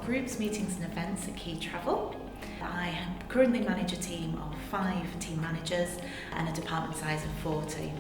groups, meetings and events at Key Travel. I currently manage a team of 5 team managers and a department size of 40.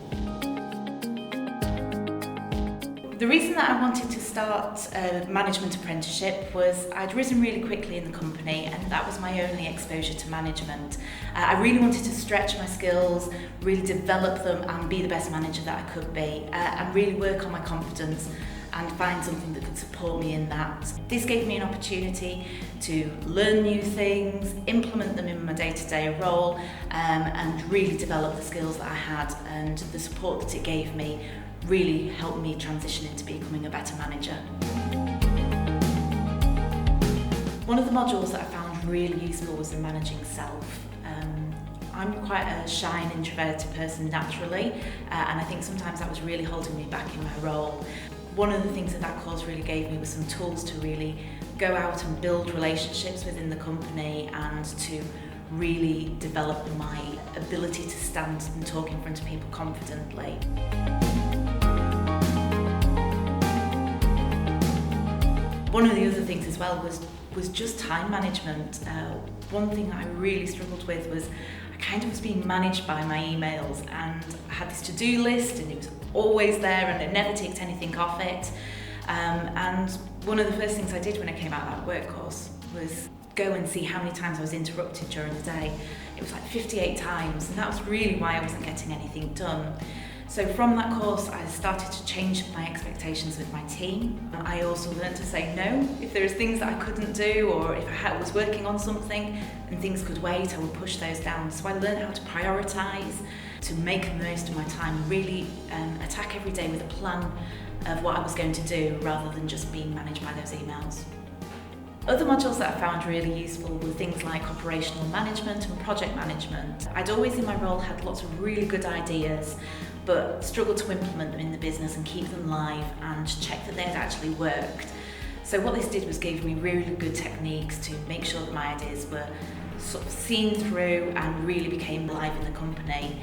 The reason that I wanted to start a management apprenticeship was I'd risen really quickly in the company, and that was my only exposure to management. I really wanted to stretch my skills, really develop them and be the best manager that I could be, and really work on my confidence and find something that could support me in that. This gave me an opportunity to learn new things, implement them in my day-to-day role, and really develop the skills that I had, and the support that it gave me really helped me transition into becoming a better manager. One of the modules that I found really useful was the managing self. I'm quite a shy and introverted person naturally, and I think sometimes that was really holding me back in my role. One of the things that course really gave me was some tools to really go out and build relationships within the company and to really develop my ability to stand and talk in front of people confidently. One of the other things as well was just time management. One thing that I really struggled with was I kind of was being managed by my emails, and I had this to-do list and it was always there and I never ticked anything off it. And one of the first things I did when I came out of that work course was go and see how many times I was interrupted during the day. It was like 58 times, and that was really why I wasn't getting anything done. So from that course, I started to change my expectations with my team. I also learned to say no. If there was things that I couldn't do, or if I was working on something and things could wait, I would push those down. So I learned how to prioritise, to make the most of my time, really attack every day with a plan of what I was going to do rather than just being managed by those emails. Other modules that I found really useful were things like operational management and project management. I'd always in my role had lots of really good ideas, but struggled to implement them in the business and keep them live and check that they had actually worked. So what this did was give me really good techniques to make sure that my ideas were sort of seen through and really became live in the company.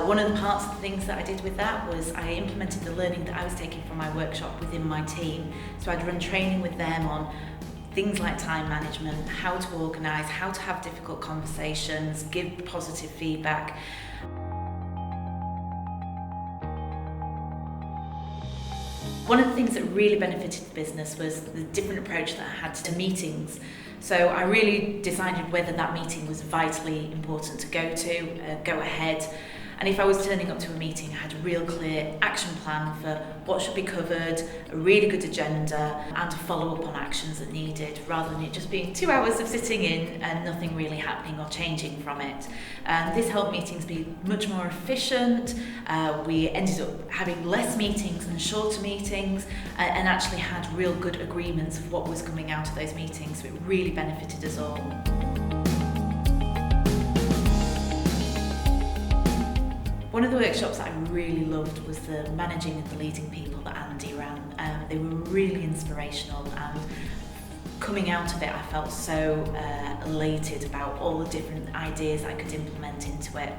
One of the parts of the things that I did with that was I implemented the learning that I was taking from my workshop within my team. So I'd run training with them on things like time management, how to organise, how to have difficult conversations, give positive feedback. One of the things that really benefited the business was the different approach that I had to meetings. So I really decided whether that meeting was vitally important to go ahead. And if I was turning up to a meeting, I had a real clear action plan for what should be covered, a really good agenda, and to follow up on actions that needed, rather than it just being 2 hours of sitting in and nothing really happening or changing from it. This helped meetings be much more efficient. We ended up having less meetings and shorter meetings, and actually had real good agreements of what was coming out of those meetings, so it really benefited us all. One of the workshops that I really loved was the managing and the leading people that Andy ran. They were really inspirational, and coming out of it I felt so elated about all the different ideas I could implement into it.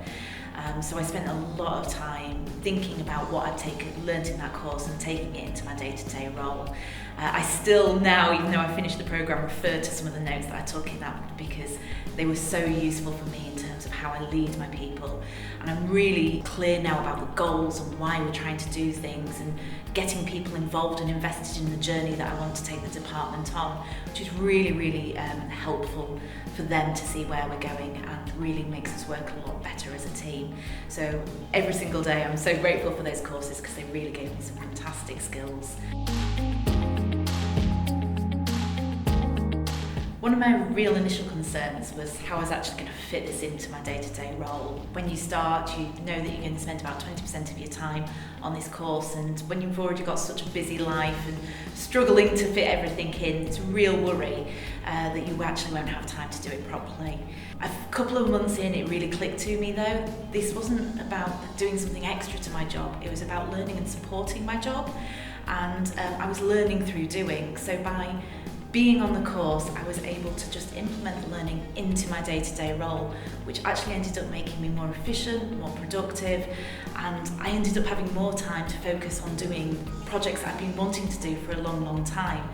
So I spent a lot of time thinking about what I'd learnt in that course and taking it into my day-to-day role. I still now, even though I finished the programme, refer to some of the notes that I took in that because they were so useful for me in terms of how I lead my people. And I'm really clear now about the goals and why we're trying to do things, and getting people involved and invested in the journey that I want to take the department on, which is really, really helpful for them to see where we're going, and really makes us work a lot better as a team. So every single day I'm so grateful for those courses because they really gave me some fantastic skills. One of my real initial concerns was how I was actually going to fit this into my day-to-day role. When you start, you know that you're going to spend about 20% of your time on this course, and when you've already got such a busy life and struggling to fit everything in, it's a real worry that you actually won't have time to do it properly. A couple of months in, it really clicked to me though. This wasn't about doing something extra to my job, it was about learning and supporting my job, and I was learning through doing. So by being on the course, I was able to just implement the learning into my day-to-day role, which actually ended up making me more efficient, more productive, and I ended up having more time to focus on doing projects I've been wanting to do for a long, long time.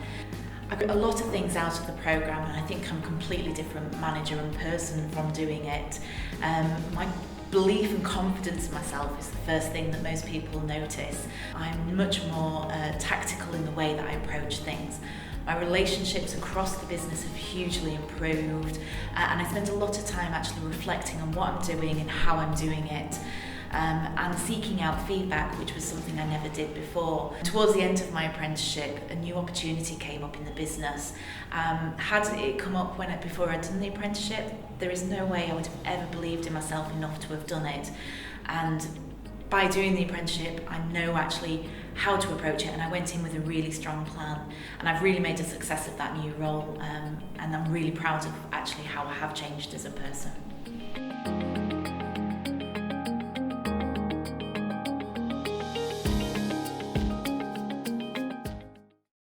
I got a lot of things out of the programme, and I think I'm a completely different manager and person from doing it. My belief and confidence in myself is the first thing that most people notice. I'm much more tactical in the way that I approach things. My relationships across the business have hugely improved, and I spend a lot of time actually reflecting on what I'm doing and how I'm doing it. And seeking out feedback, which was something I never did before. Towards the end of my apprenticeship, a new opportunity came up in the business. Had it come up before I'd done the apprenticeship, there is no way I would have ever believed in myself enough to have done it. And by doing the apprenticeship, I know actually how to approach it, and I went in with a really strong plan, and I've really made a success of that new role, and I'm really proud of actually how I have changed as a person.